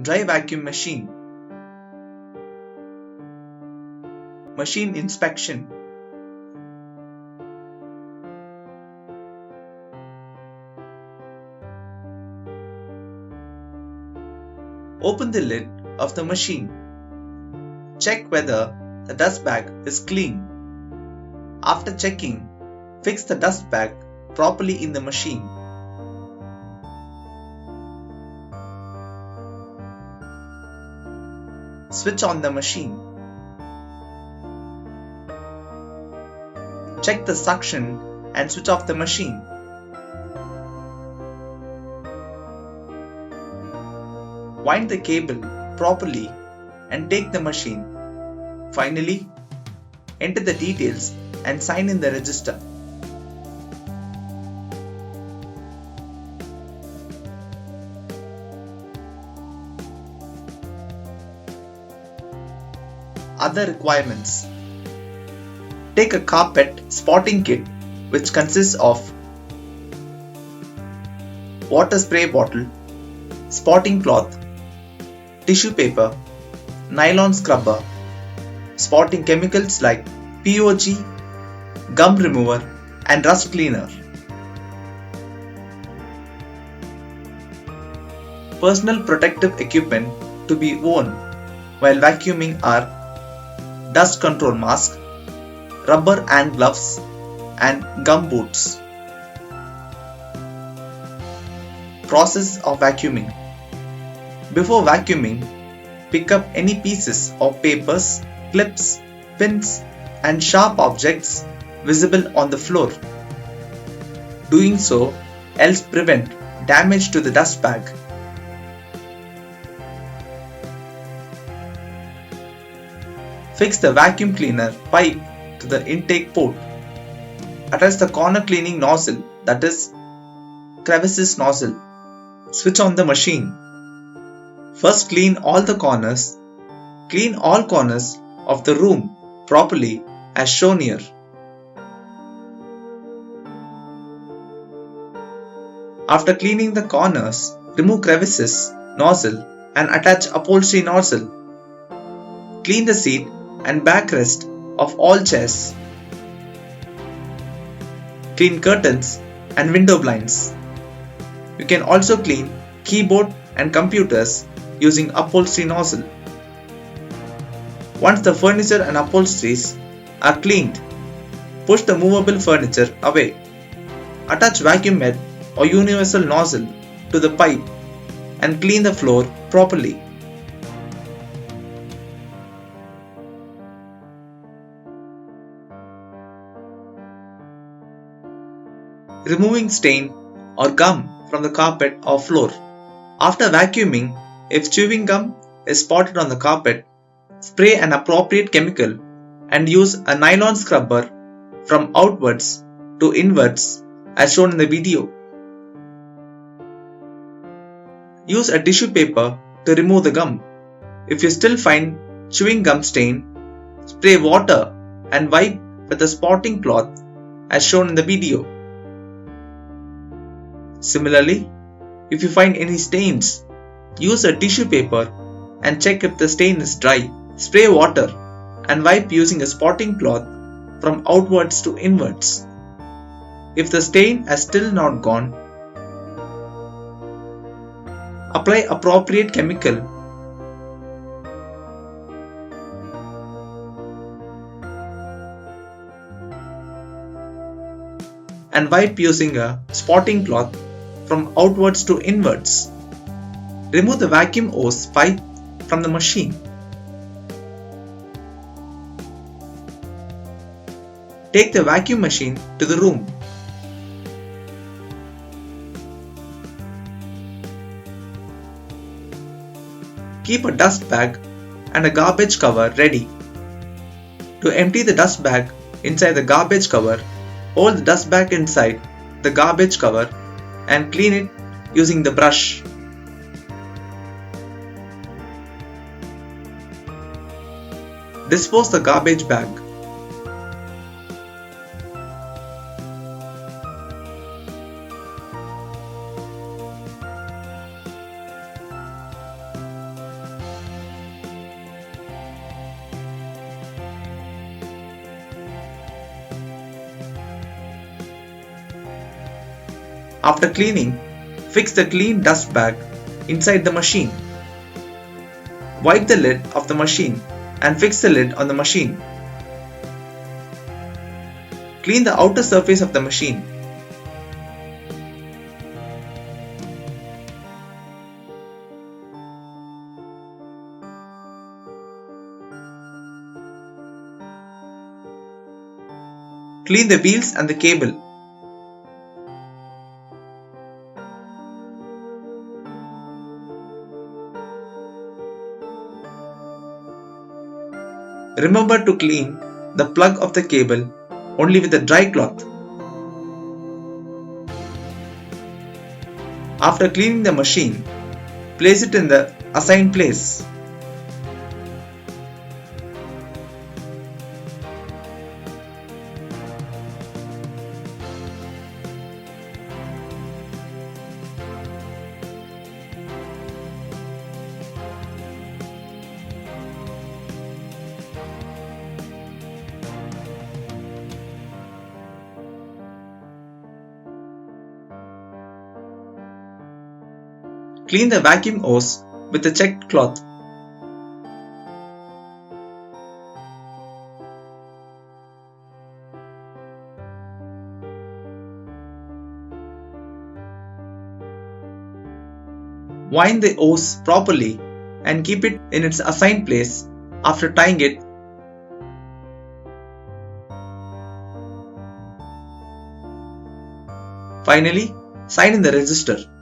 Dry vacuum machine. Machine inspection. Open the lid of the machine. Check whether the dust bag is clean. After checking, fix the dust bag properly in the machine. Switch on the machine. Check the suction and switch off the machine. Wind the cable properly and take the machine. Finally, enter the details and sign in the register. Other requirements. Take a carpet spotting kit which consists of water spray bottle, spotting cloth, tissue paper, nylon scrubber, spotting chemicals like POG, gum remover and rust cleaner. Personal protective equipment to be worn while vacuuming are dust control mask, rubber hand gloves and gum boots. Process of vacuuming. Before vacuuming, pick up any pieces of papers, clips, pins and sharp objects visible on the floor. Doing so helps prevent damage to the dust bag. Fix the vacuum cleaner pipe to the intake port. Attach the corner cleaning nozzle, that is crevices nozzle. Switch on the machine. First clean all the corners. Clean all corners of the room properly as shown here. After cleaning the corners, remove crevices nozzle and attach upholstery nozzle. Clean the seat and backrest of all chairs. Clean curtains and window blinds. You can also clean keyboard and computers using upholstery nozzle. Once the furniture and upholsteries are cleaned, push the movable furniture away. Attach vacuum head or universal nozzle to the pipe and clean the floor properly. Removing stain or gum from the carpet or floor. After vacuuming, if chewing gum is spotted on the carpet, spray an appropriate chemical and use a nylon scrubber from outwards to inwards as shown in the video. Use a tissue paper to remove the gum. If you still find chewing gum stain, spray water and wipe with a spotting cloth as shown in the video. Similarly, if you find any stains, use a tissue paper and check if the stain is dry. Spray water and wipe using a spotting cloth from outwards to inwards. If the stain has still not gone, apply appropriate chemical and wipe using a spotting cloth from outwards to inwards. Remove the vacuum hose pipe from the machine. Take the vacuum machine to the room. Keep a dust bag and a garbage cover ready. To empty the dust bag inside the garbage cover, hold the dust bag inside the garbage cover and clean it using the brush. Dispose the garbage bag. After cleaning, fix the clean dust bag inside the machine. Wipe the lid of the machine and fix the lid on the machine. Clean the outer surface of the machine. Clean the wheels and the cable. Remember to clean the plug of the cable only with a dry cloth. After cleaning the machine, place it in the assigned place. Clean the vacuum hose with a checked cloth. Wind the hose properly and keep it in its assigned place after tying it. Finally, sign in the register.